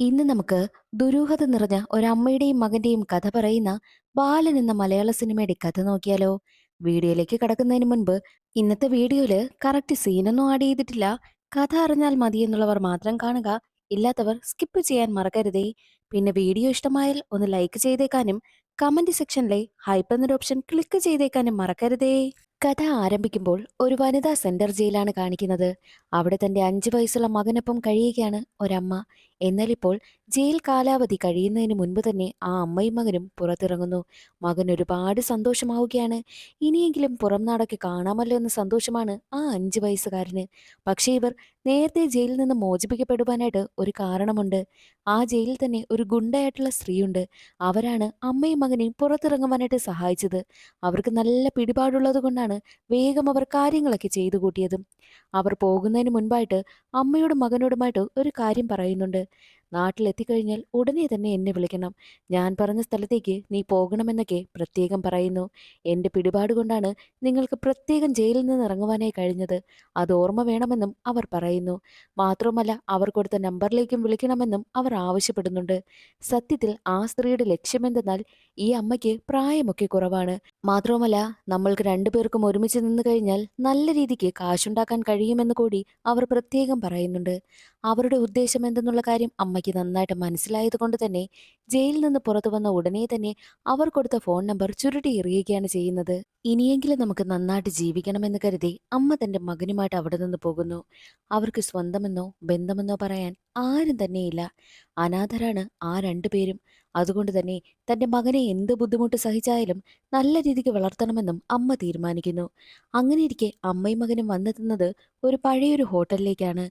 ഇന്ന് നമുക്ക് ദുരൂഹത നിറഞ്ഞ ഒരമ്മയുടെയും മകന്റെയും കഥ പറയുന്ന ബാലൻ എന്ന മലയാള സിനിമയുടെ കഥ നോക്കിയാലോ? വീഡിയോയിലേക്ക് കടക്കുന്നതിന് മുൻപ് ഇന്നത്തെ വീഡിയോയില് കറക്റ്റ് സീനൊന്നും ആഡ് ചെയ്തിട്ടില്ല. കഥ അറിഞ്ഞാൽ മതി എന്നുള്ളവർ മാത്രം കാണുക. ഇല്ലാത്തവർ സ്കിപ്പ് ചെയ്യാൻ മറക്കരുതേ. പിന്നെ വീഡിയോ ഇഷ്ടമായാൽ ഒന്ന് ലൈക്ക് ചെയ്തേക്കാനും കമന്റ് സെക്ഷനിലെ ഹൈപ്പ് എന്നൊരു ഓപ്ഷൻ ക്ലിക്ക് ചെയ്തേക്കാനും മറക്കരുതേ. കഥ ആരംഭിക്കുമ്പോൾ ഒരു വനിതാ സെന്റർ ജയിലാണ് കാണിക്കുന്നത്. അവിടെ തന്റെ 5 വയസ്സുള്ള മകനൊപ്പം കഴിയുകയാണ് ഒരമ്മ. എന്നാൽ ഇപ്പോൾ ജയിൽ കാലാവധി കഴിയുന്നതിന് മുൻപ് തന്നെ ആ അമ്മയും മകനും പുറത്തിറങ്ങുന്നു. മകൻ ഒരുപാട് സന്തോഷമാവുകയാണ്. ഇനിയെങ്കിലും പുറം നാടൊക്കെ കാണാമല്ലോ എന്ന സന്തോഷമാണ് ആ 5 വയസ്സുകാരന്. പക്ഷേ ഇവർ നേരത്തെ ജയിലിൽ നിന്ന് മോചിപ്പിക്കപ്പെടുവാനായിട്ട് ഒരു കാരണമുണ്ട്. ആ ജയിലിൽ തന്നെ ഒരു ഗുണ്ടയായിട്ടുള്ള സ്ത്രീയുണ്ട്. അവരാണ് അമ്മയും മകനെയും പുറത്തിറങ്ങുവാനായിട്ട് സഹായിച്ചത്. അവർക്ക് നല്ല പിടിപാടുള്ളത് കൊണ്ടാണ് വേഗം അവർ കാര്യങ്ങളൊക്കെ ചെയ്തു കൂട്ടിയതും. അവർ പോകുന്നതിന് മുൻപായിട്ട് അമ്മയോടും മകനോടുമായിട്ട് ഒരു കാര്യം പറയുന്നുണ്ട്. നാട്ടിലെത്തിക്കഴിഞ്ഞാൽ ഉടനെ തന്നെ എന്നെ വിളിക്കണം. ഞാൻ പറഞ്ഞ സ്ഥലത്തേക്ക് നീ പോകണമെന്നൊക്കെ പ്രത്യേകം പറയുന്നു. എന്റെ പിടിപാട് കൊണ്ടാണ് നിങ്ങൾക്ക് പ്രത്യേകം ജയിലിൽ നിന്ന് ഇറങ്ങുവാനായി കഴിഞ്ഞത്. അത് ഓർമ്മ വേണമെന്നും അവർ പറയുന്നു. മാത്രമല്ല അവർ കൊടുത്ത നമ്പറിലേക്കും വിളിക്കണമെന്നും അവർ ആവശ്യപ്പെടുന്നുണ്ട്. സത്യത്തിൽ ആ സ്ത്രീയുടെ ലക്ഷ്യമെന്തെന്നാൽ ഈ അമ്മയ്ക്ക് പ്രായമൊക്കെ കുറവാണ്. മാത്രവുമല്ല നമ്മൾക്ക് രണ്ടുപേർക്കും ഒരുമിച്ച് നിന്ന് കഴിഞ്ഞാൽ നല്ല രീതിക്ക് കാശുണ്ടാക്കാൻ കഴിയുമെന്ന് കൂടി അവർ പ്രത്യേകം പറയുന്നുണ്ട്. അവരുടെ ഉദ്ദേശം എന്തെന്നുള്ള കാര്യം അമ്മയ്ക്ക് നന്നായിട്ട് മനസ്സിലായത് കൊണ്ട് തന്നെ ജയിലിൽ നിന്ന് പുറത്തു വന്ന ഉടനെ തന്നെ അവർ കൊടുത്ത ഫോൺ നമ്പർ ചുരുട്ടി എറിയുകയാണ് ചെയ്യുന്നത്. ഇനിയെങ്കിലും നമുക്ക് നന്നായിട്ട് ജീവിക്കണമെന്ന് കരുതി അമ്മ തന്റെ മകനുമായിട്ട് അവിടെ നിന്ന് പോകുന്നു. അവർക്ക് സ്വന്തമെന്നോ ബന്ധമെന്നോ പറയാൻ ആരും തന്നെയില്ല. അനാഥരാണ് ആ രണ്ടുപേരും. അതുകൊണ്ട് തന്നെ തന്റെ മകനെ എന്ത് ബുദ്ധിമുട്ട് സഹിച്ചായാലും നല്ല രീതിക്ക് വളർത്തണമെന്നും അമ്മ തീരുമാനിക്കുന്നു. അങ്ങനെയിരിക്കെ അമ്മയും മകനും വന്നെത്തുന്നത് ഒരു പഴയൊരു ഹോട്ടലിലേക്കാണ്.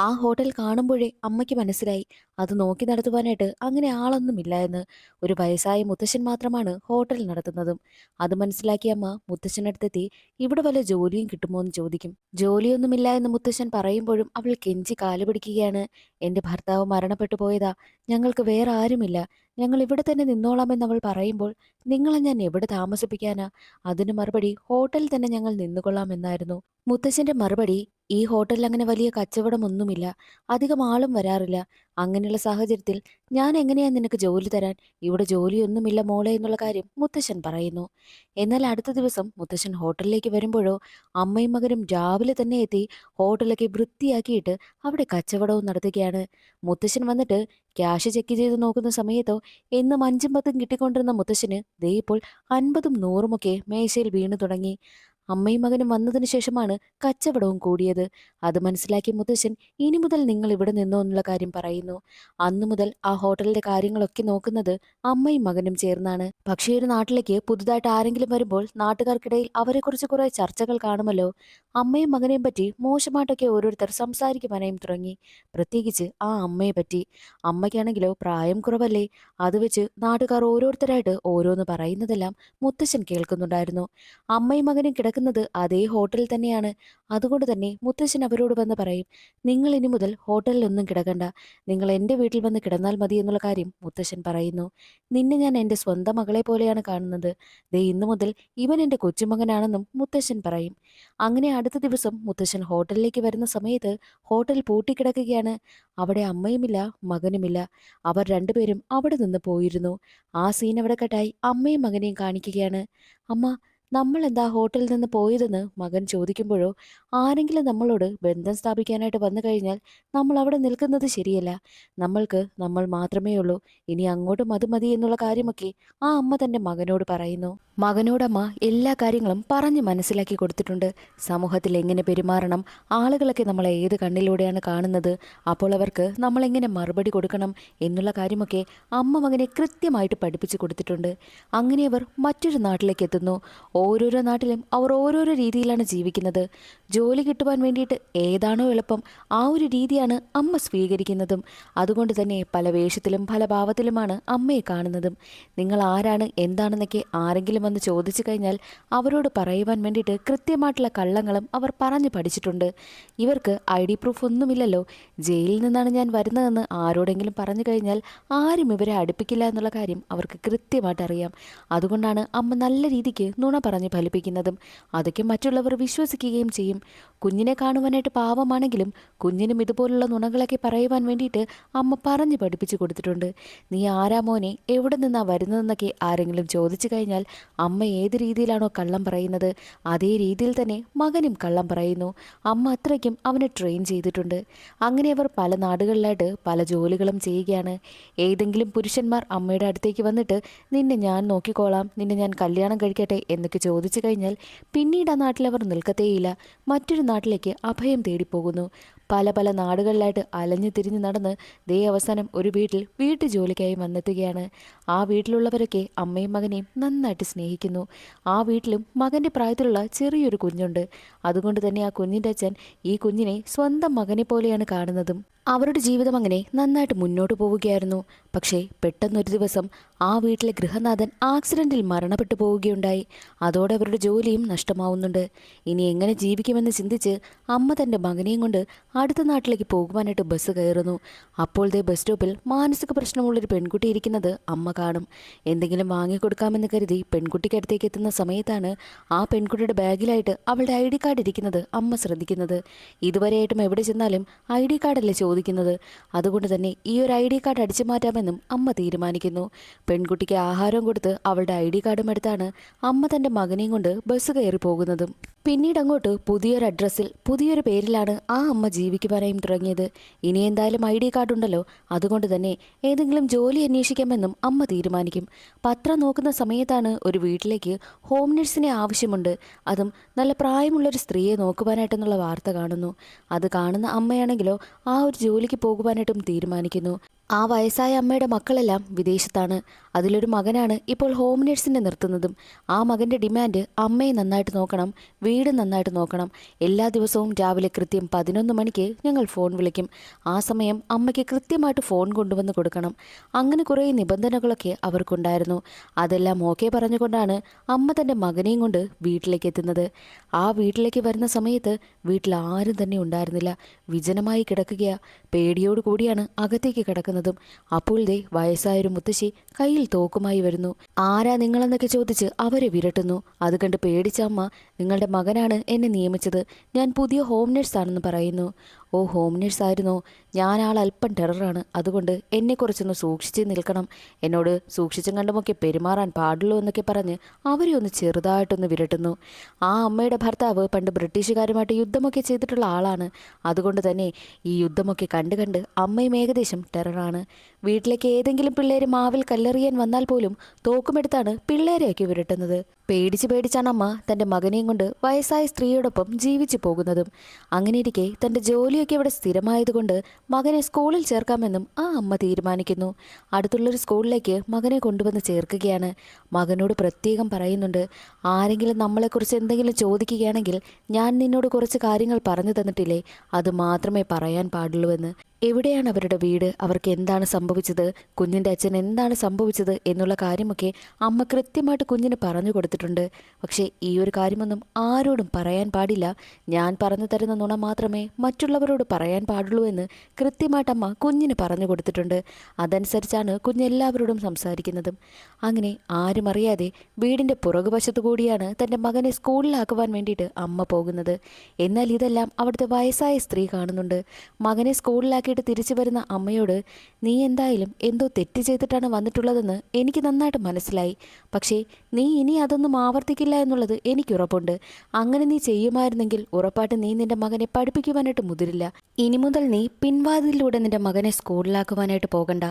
ആ ഹോട്ടൽ കാണുമ്പോഴേ അമ്മയ്ക്ക് മനസ്സിലായി അത് നോക്കി നടത്തുവാനായിട്ട് അങ്ങനെ ആളൊന്നുമില്ല എന്ന്. ഒരു വയസ്സായ മുത്തശ്ശൻ മാത്രമാണ് ഹോട്ടൽ നടത്തുന്നതും. അത് മനസ്സിലാക്കിയ അമ്മ മുത്തശ്ശനടുത്തെത്തി ഇവിടെ വല്ല ജോലിയും കിട്ടുമോ എന്ന് ചോദിക്കും. ജോലിയൊന്നുമില്ല എന്ന് മുത്തശ്ശൻ പറയുമ്പോഴും അവൾ കെഞ്ചി കാല് പിടിക്കുകയാണ്. എന്റെ ഭർത്താവ് മരണപ്പെട്ടു പോയതാ. ഞങ്ങൾക്ക് വേറെ ആരുമില്ല. ഞങ്ങൾ ഇവിടെ തന്നെ നിന്നോളാമെന്ന് അവൾ പറയുമ്പോൾ നിങ്ങളെ ഞാൻ എവിടെ താമസിപ്പിക്കാനാ? അതിന് മറുപടി ഹോട്ടലിൽ തന്നെ ഞങ്ങൾ നിന്നുകൊള്ളാമെന്നായിരുന്നു. മുത്തശ്ശന്റെ മറുപടി ഈ ഹോട്ടലിൽ അങ്ങനെ വലിയ കച്ചവടമൊന്നുമില്ല. അധികം ആളും വരാറില്ല. അങ്ങനെയുള്ള സാഹചര്യത്തിൽ ഞാൻ എങ്ങനെയാ നിനക്ക് ജോലി തരാൻ? ഇവിടെ ജോലിയൊന്നുമില്ല മോളെ എന്നുള്ള കാര്യം മുത്തശ്ശൻ പറയുന്നു. എന്നാൽ അടുത്ത ദിവസം മുത്തശ്ശൻ ഹോട്ടലിലേക്ക് വരുമ്പോഴോ അമ്മയും മകനും രാവിലെ തന്നെ എത്തി ഹോട്ടലൊക്കെ വൃത്തിയാക്കിയിട്ട് അവിടെ കച്ചവടവും നടത്തുകയാണ്. മുത്തശ്ശൻ വന്നിട്ട് ക്യാഷ് ചെക്ക് ചെയ്ത് നോക്കുന്ന സമയത്തോ എന്നും 5-10 കിട്ടിക്കൊണ്ടിരുന്ന മുത്തശ്ശന് ദേ ഇപ്പോൾ 50-100 മേശയിൽ വീണു തുടങ്ങി. അമ്മയും മകനും വന്നതിന് ശേഷമാണ് കച്ചവടവും കൂടിയത്. അത് മനസ്സിലാക്കിയ മുത്തശ്ശൻ ഇനി മുതൽ നിങ്ങൾ ഇവിടെ നിന്നോ എന്നുള്ള കാര്യം പറയുന്നു. അന്നു മുതൽ ആ ഹോട്ടലിന്റെ കാര്യങ്ങളൊക്കെ നോക്കുന്നത് അമ്മയും മകനും ചേർന്നാണ്. പക്ഷേ ഒരു നാട്ടിലേക്ക് പുതുതായിട്ട് ആരെങ്കിലും വരുമ്പോൾ നാട്ടുകാർക്കിടയിൽ അവരെക്കുറിച്ച് കുറെ ചർച്ചകൾ കാണുമല്ലോ. അമ്മയും മകനെയും പറ്റി മോശമായിട്ടൊക്കെ ഓരോരുത്തർ സംസാരിക്കുവാനായും തുടങ്ങി. പ്രത്യേകിച്ച് ആ അമ്മയെ പറ്റി. അമ്മയ്ക്കാണെങ്കിലോ പ്രായം കുറവല്ലേ. അത് വെച്ച് നാട്ടുകാർ ഓരോരുത്തരായിട്ട് ഓരോന്ന് പറയുന്നതെല്ലാം മുത്തശ്ശൻ കേൾക്കുന്നുണ്ടായിരുന്നു. അമ്മയും മകനും കിടക്കുന്നത് അതേ ഹോട്ടലിൽ തന്നെയാണ്. അതുകൊണ്ട് തന്നെ മുത്തശ്ശൻ അവരോട് വന്ന് പറയും, നിങ്ങൾ ഇനി മുതൽ ഹോട്ടലിലൊന്നും കിടക്കണ്ട. നിങ്ങൾ എൻ്റെ വീട്ടിൽ വന്ന് കിടന്നാൽ മതി എന്നുള്ള കാര്യം മുത്തശ്ശൻ പറയുന്നു. നിന്നെ ഞാൻ എൻ്റെ സ്വന്തം മകളെ പോലെയാണ് കാണുന്നത്. ദേ ഇന്നു മുതൽ ഇവൻ എൻ്റെ കൊച്ചുമകനാണെന്നും മുത്തശ്ശൻ പറയും. അങ്ങനെ അടുത്ത ദിവസം മുത്തശ്ശൻ ഹോട്ടലിലേക്ക് വരുന്ന സമയത്ത് ഹോട്ടൽ പൂട്ടിക്കിടക്കുകയാണ്. അവിടെ അമ്മയുമില്ല മകനുമില്ല. അവർ രണ്ടുപേരും അവിടെ നിന്ന് പോയിരുന്നു. ആ സീൻ അവിടെ കട്ടായി അമ്മയും മകനെയും കാണിക്കുകയാണ്. അമ്മ, നമ്മൾ എന്താ ഹോട്ടലിൽ നിന്ന് പോയതെന്ന് മകൻ ചോദിക്കുമ്പോഴോ ആരെങ്കിലും നമ്മളോട് ബന്ധം സ്ഥാപിക്കാനായിട്ട് വന്നു കഴിഞ്ഞാൽ നമ്മൾ അവിടെ നിൽക്കുന്നത് ശരിയല്ല. നമ്മൾക്ക് നമ്മൾ മാത്രമേ ഉള്ളൂ. ഇനി അങ്ങോട്ടും അത് മതി എന്നുള്ള കാര്യമൊക്കെ ആ അമ്മ തന്റെ മകനോട് പറയുന്നു. മകനോടമ്മ എല്ലാ കാര്യങ്ങളും പറഞ്ഞ് മനസ്സിലാക്കി കൊടുത്തിട്ടുണ്ട്. സമൂഹത്തിൽ എങ്ങനെ പെരുമാറണം, ആളുകളൊക്കെ നമ്മളെ ഏത് കണ്ണിലൂടെയാണ് കാണുന്നത്, അപ്പോൾ അവർക്ക് നമ്മളെങ്ങനെ മറുപടി കൊടുക്കണം എന്നുള്ള കാര്യമൊക്കെ അമ്മ മകനെ കൃത്യമായിട്ട് പഠിപ്പിച്ചു കൊടുത്തിട്ടുണ്ട്. അങ്ങനെ അവർ മറ്റൊരു നാട്ടിലേക്ക് എത്തുന്നു. ഓരോരോ നാട്ടിലും അവർ ഓരോരോ രീതിയിലാണ് ജീവിക്കുന്നത്. ജോലി കിട്ടുവാൻ വേണ്ടിയിട്ട് ഏതാണോ എളുപ്പം ആ ഒരു രീതിയാണ് അമ്മ സ്വീകരിക്കുന്നതും. അതുകൊണ്ട് തന്നെ പല വേഷത്തിലും പല ഭാവത്തിലുമാണ് അമ്മയെ കാണുന്നതും. നിങ്ങൾ ആരാണ് എന്താണെന്നൊക്കെ ആരെങ്കിലും വന്ന് ചോദിച്ചു കഴിഞ്ഞാൽ അവരോട് പറയുവാൻ വേണ്ടിയിട്ട് കൃത്യമായിട്ടുള്ള കള്ളങ്ങളും അവർ പറഞ്ഞു പഠിച്ചിട്ടുണ്ട്. ഇവർക്ക് ID പ്രൂഫ് ഒന്നുമില്ലല്ലോ. ജയിലിൽ നിന്നാണ് ഞാൻ വരുന്നതെന്ന് ആരോടെങ്കിലും പറഞ്ഞു കഴിഞ്ഞാൽ ആരും ഇവരെ അടുപ്പിക്കില്ല എന്നുള്ള കാര്യം അവർക്ക് കൃത്യമായിട്ട് അറിയാം. അതുകൊണ്ടാണ് അമ്മ നല്ല രീതിക്ക് നുണ പറഞ്ഞ് ഫലിപ്പിക്കുന്നതും. അതൊക്കെ മറ്റുള്ളവർ വിശ്വസിക്കുകയും ചെയ്യും. കുഞ്ഞിനെ കാണുവാനായിട്ട് പാവമാണെങ്കിലും കുഞ്ഞിനും ഇതുപോലുള്ള നുണകളൊക്കെ പറയുവാൻ വേണ്ടിയിട്ട് അമ്മ പറഞ്ഞു പഠിപ്പിച്ചു കൊടുത്തിട്ടുണ്ട്. നീ ആരാ മോനെ, എവിടെ നിന്നാ വരുന്നതെന്നൊക്കെ ആരെങ്കിലും ചോദിച്ചു കഴിഞ്ഞാൽ അമ്മ ഏത് രീതിയിലാണോ കള്ളം പറയുന്നത് അതേ രീതിയിൽ തന്നെ മകനും കള്ളം പറയുന്നു. അമ്മ അത്രയ്ക്കും അവനെ ട്രെയിൻ ചെയ്തിട്ടുണ്ട്. അങ്ങനെ അവർ പല നാടുകളിലായിട്ട് പല ജോലികളും ചെയ്യുകയാണ്. ഏതെങ്കിലും പുരുഷന്മാർ അമ്മയുടെ അടുത്തേക്ക് വന്നിട്ട് നിന്നെ ഞാൻ നോക്കിക്കോളാം, നിന്നെ ഞാൻ കല്യാണം കഴിക്കട്ടെ എന്നൊക്കെ ചോദിച്ചു കഴിഞ്ഞാൽ പിന്നീട് ആ നാട്ടിൽ അവർ നിൽക്കത്തേയില്ല. മറ്റൊരു നാട്ടിലേക്ക് അഭയം തേടിപ്പോകുന്നു. പല പല നാടുകളിലായിട്ട് അലഞ്ഞു തിരിഞ്ഞു നടന്ന് ദേ അവസാനം ഒരു വീട്ടു ജോലിക്കായി വന്നെത്തുകയാണ്. ആ വീട്ടിലുള്ളവരൊക്കെ അമ്മയും മകനെയും നന്നായിട്ട് സ്നേഹിക്കുന്നു. ആ വീട്ടിലും മകൻ്റെ പ്രായത്തിലുള്ള ചെറിയൊരു കുഞ്ഞുണ്ട്. അതുകൊണ്ട് തന്നെ ആ കുഞ്ഞിൻ്റെ അച്ഛൻ ഈ കുഞ്ഞിനെ സ്വന്തം മകനെ പോലെയാണ് കാണുന്നതും. അവരുടെ ജീവിതം അങ്ങനെ നന്നായിട്ട് മുന്നോട്ട് പോവുകയായിരുന്നു. പക്ഷേ പെട്ടെന്നൊരു ദിവസം ആ വീട്ടിലെ ഗൃഹനാഥൻ ആക്സിഡന്റിൽ മരണപ്പെട്ടു പോവുകയുണ്ടായി. അതോടെ അവരുടെ ജോലിയും നഷ്ടമാവുന്നുണ്ട്. ഇനി എങ്ങനെ ജീവിക്കുമെന്ന് ചിന്തിച്ച് അമ്മ തൻ്റെ മകനെയും കൊണ്ട് അടുത്ത നാട്ടിലേക്ക് പോകുവാനായിട്ട് ബസ് കയറുന്നു. അപ്പോൾ ദേ ബസ് സ്റ്റോപ്പിൽ മാനസിക പ്രശ്നമുള്ളൊരു പെൺകുട്ടി ഇരിക്കുന്നത് അമ്മ കാണും. എന്തെങ്കിലും വാങ്ങിക്കൊടുക്കാമെന്ന് കരുതി പെൺകുട്ടിക്ക് അടുത്തേക്ക് എത്തുന്ന സമയത്താണ് ആ പെൺകുട്ടിയുടെ ബാഗിലായിട്ട് അവളുടെ ID കാർഡ് ഇരിക്കുന്നത് അമ്മ ശ്രദ്ധിക്കുന്നത്. ഇതുവരെയായിട്ടും എവിടെ ചെന്നാലും ID കാർഡല്ലേ ചോദിക്കുന്നത്. അതുകൊണ്ട് തന്നെ ഈ ഒരു ID കാർഡ് അടിച്ചു മാറ്റാമെന്നും അമ്മ തീരുമാനിക്കുന്നു. പെൺകുട്ടിക്ക് ആഹാരം കൊടുത്ത് അവളുടെ ID കാർഡും എടുത്താണ് അമ്മ തൻ്റെ മകനെയും കൊണ്ട് ബസ് കയറി പോകുന്നതും. പിന്നീട് അങ്ങോട്ട് പുതിയൊരു അഡ്രസ്സിൽ പുതിയൊരു പേരിലാണ് ആ അമ്മ ജീവിക്കുവാനായും തുടങ്ങിയത്. ഇനി എന്തായാലും ID കാർഡ് ഉണ്ടല്ലോ, അതുകൊണ്ട് തന്നെ ഏതെങ്കിലും ജോലി അന്വേഷിക്കാമെന്നും അമ്മ തീരുമാനിക്കും. പത്രം നോക്കുന്ന സമയത്താണ് ഒരു വീട്ടിലേക്ക് ഹോം നഴ്സിനെ ആവശ്യമുണ്ട്, അതും നല്ല പ്രായമുള്ളൊരു സ്ത്രീയെ നോക്കുവാനായിട്ടെന്നുള്ള വാർത്ത കാണുന്നു. അത് കാണുന്ന അമ്മയാണെങ്കിലോ ആ ഒരു ജോലിക്ക് പോകുവാനായിട്ടും തീരുമാനിക്കുന്നു. ആ വയസ്സായ അമ്മയുടെ മക്കളെല്ലാം വിദേശത്താണ്. അതിലൊരു മകനാണ് ഇപ്പോൾ ഹോം നഴ്സിനെ നിർത്തുന്നതും. ആ മകൻ്റെ ഡിമാൻഡ് അമ്മയെ നന്നായിട്ട് നോക്കണം, വീട് നന്നായിട്ട് നോക്കണം. എല്ലാ ദിവസവും രാവിലെ കൃത്യം 11 മണിക്ക് ഞങ്ങൾ ഫോൺ വിളിക്കും. ആ സമയം അമ്മയ്ക്ക് കൃത്യമായിട്ട് ഫോൺ കൊണ്ടുവന്ന് കൊടുക്കണം. അങ്ങനെ കുറേ നിബന്ധനകളൊക്കെ അവർക്കുണ്ടായിരുന്നു. അതെല്ലാം ഓക്കെ പറഞ്ഞുകൊണ്ടാണ് അമ്മ തൻ്റെ മകനെയും കൊണ്ട് വീട്ടിലേക്ക് എത്തുന്നത്. ആ വീട്ടിലേക്ക് വരുന്ന സമയത്ത് വീട്ടിൽ ആരും തന്നെ ഉണ്ടായിരുന്നില്ല. വിജനമായി കിടക്കുകയാ. പേടിയോട് കൂടിയാണ് അകത്തേക്ക് കിടക്കുന്നത്. അപ്പോൾ ദേ വയസ്സായൊരു മുത്തശ്ശി കയ്യിൽ തോക്കുമായി വരുന്നു. ആരാ നിങ്ങളെന്നൊക്കെ ചോദിച്ച് അവരെ വിരട്ടുന്നു. അത് കണ്ട് പേടിച്ച അമ്മ, നിങ്ങളുടെ മകനാണ് എന്നെ നിയമിച്ചത്, ഞാൻ പുതിയ ഹോം നഴ്സാണെന്ന് പറയുന്നു. ഓ, ഹോം നഴ്സ് ആയിരുന്നോ? ഞാൻ ആൾ അല്പം ടെററാണ്, അതുകൊണ്ട് എന്നെക്കുറിച്ചൊന്ന് സൂക്ഷിച്ച് നിൽക്കണം, എന്നോട് സൂക്ഷിച്ചും കണ്ടുമൊക്കെ പെരുമാറാൻ പാടുള്ളൂ എന്നൊക്കെ പറഞ്ഞ് അവരെ ഒന്ന് ചെറുതായിട്ടൊന്ന് വിരട്ടുന്നു. ആ അമ്മയുടെ ഭർത്താവ് പണ്ട് ബ്രിട്ടീഷുകാരുമായിട്ട് യുദ്ധമൊക്കെ ചെയ്തിട്ടുള്ള ആളാണ്. അതുകൊണ്ട് തന്നെ ഈ യുദ്ധമൊക്കെ കണ്ട് കണ്ട് അമ്മയും ഏകദേശം ടെററാണ്. വീട്ടിലേക്ക് ഏതെങ്കിലും പിള്ളേര് മാവിൽ കല്ലെറിയാൻ വന്നാൽ പോലും തോക്കുമെടുത്താണ് പിള്ളേരെയൊക്കെ വിരട്ടുന്നത്. പേടിച്ചാണ് അമ്മ തൻ്റെ മകനെയും കൊണ്ട് വയസ്സായ സ്ത്രീയോടൊപ്പം ജീവിച്ചു പോകുന്നതും. അങ്ങനെയിരിക്കെ തൻ്റെ ജോലിയൊക്കെ ഇവിടെ സ്ഥിരമായതുകൊണ്ട് മകനെ സ്കൂളിൽ ചേർക്കാമെന്നും ആ അമ്മ തീരുമാനിക്കുന്നു. അടുത്തുള്ളൊരു സ്കൂളിലേക്ക് മകനെ കൊണ്ടുവന്ന് ചേർക്കുകയാണ്. മകനോട് പ്രത്യേകം പറയുന്നുണ്ട്, ആരെങ്കിലും നമ്മളെക്കുറിച്ച് എന്തെങ്കിലും ചോദിക്കുകയാണെങ്കിൽ ഞാൻ നിന്നോട് കുറച്ച് കാര്യങ്ങൾ പറഞ്ഞു തന്നിട്ടില്ലേ, അത് മാത്രമേ പറയാൻ പാടുള്ളൂ എന്ന്. എവിടെയാണ് അവരുടെ വീട്, അവർക്ക് എന്താണ് സംഭവിച്ചത്, കുഞ്ഞിൻ്റെ അച്ഛൻ എന്താണ് സംഭവിച്ചത് എന്നുള്ള കാര്യമൊക്കെ അമ്മ കൃത്യമായിട്ട് കുഞ്ഞിന് പറഞ്ഞു കൊടുത്തിട്ടുണ്ട്. പക്ഷേ ഈ ഒരു കാര്യമൊന്നും ആരോടും പറയാൻ പാടില്ല, ഞാൻ പറഞ്ഞു തരുന്ന നുണ മാത്രമേ മറ്റുള്ളവരോട് പറയാൻ പാടുള്ളൂ എന്ന് കൃത്യമായിട്ട് അമ്മ കുഞ്ഞിന് പറഞ്ഞു കൊടുത്തിട്ടുണ്ട്. അതനുസരിച്ചാണ് കുഞ്ഞെല്ലാവരോടും സംസാരിക്കുന്നതും. അങ്ങനെ ആരും അറിയാതെ വീടിൻ്റെ പുറകുവശത്തു കൂടിയാണ് തൻ്റെ മകനെ സ്കൂളിലാക്കുവാൻ വേണ്ടിയിട്ട് അമ്മ പോകുന്നത്. എന്നാൽ ഇതെല്ലാം അവിടുത്തെ വയസ്സായ സ്ത്രീ കാണുന്നുണ്ട്. മകനെ സ്കൂളിലാക്കി തിരിച്ചു വരുന്ന അമ്മയോട്, നീ എന്തായാലും എന്തോ തെറ്റ് ചെയ്തിട്ടാണ് വന്നിട്ടുള്ളതെന്ന് എനിക്ക് നന്നായിട്ട് മനസ്സിലായി, പക്ഷേ നീ ഇനി അതൊന്നും ആവർത്തിക്കില്ല എന്നുള്ളത് എനിക്കുറപ്പുണ്ട്. അങ്ങനെ നീ ചെയ്യുമായിരുന്നെങ്കിൽ ഉറപ്പായിട്ട് നീ നിന്റെ മകനെ പഠിപ്പിക്കുവാനായിട്ട് മുതിരില്ല. ഇനി മുതൽ നീ പിൻവാതിലൂടെ നിന്റെ മകനെ സ്കൂളിലാക്കുവാനായിട്ട് പോകണ്ട,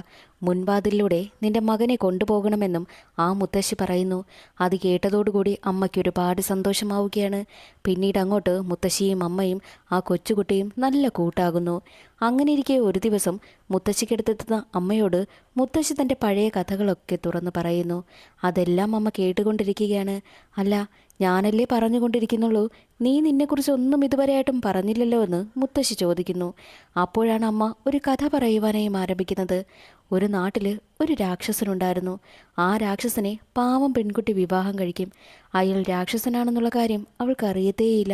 മുൻവാതിലൂടെ നിന്റെ മകനെ കൊണ്ടുപോകണമെന്നും ആ മുത്തശ്ശി പറയുന്നു. അത് കേട്ടതോടുകൂടി അമ്മയ്ക്ക് ഒരുപാട് സന്തോഷമാവുകയാണ്. പിന്നീട് അങ്ങോട്ട് മുത്തശ്ശിയും അമ്മയും ആ കൊച്ചുകുട്ടിയും നല്ല കൂട്ടാകുന്നു. അങ്ങനെയിരിക്കെ ഒരു ദിവസം മുത്തശ്ശിക്കടുത്തെത്തുന്ന അമ്മയോട് മുത്തശ്ശി തൻ്റെ പഴയ കഥകളൊക്കെ തുറന്നു പറയുന്നു. അതെല്ലാം അമ്മ കേട്ടുകൊണ്ടിരിക്കുകയാണ്. അല്ല, ഞാനല്ലേ പറഞ്ഞുകൊണ്ടിരിക്കുന്നുള്ളൂ, നീ നിന്നെക്കുറിച്ച് ഒന്നും ഇതുവരെയായിട്ടും പറഞ്ഞില്ലല്ലോ എന്ന് മുത്തശ്ശി ചോദിക്കുന്നു. അപ്പോഴാണ് അമ്മ ഒരു കഥ പറയുവാനായും ആരംഭിക്കുന്നത്. ഒരു നാട്ടിൽ ഒരു രാക്ഷസനുണ്ടായിരുന്നു. ആ രാക്ഷസനെ പാവം പെൺകുട്ടി വിവാഹം കഴിക്കും. അയാൾ രാക്ഷസനാണെന്നുള്ള കാര്യം അവൾക്ക് അറിയത്തേയില്ല.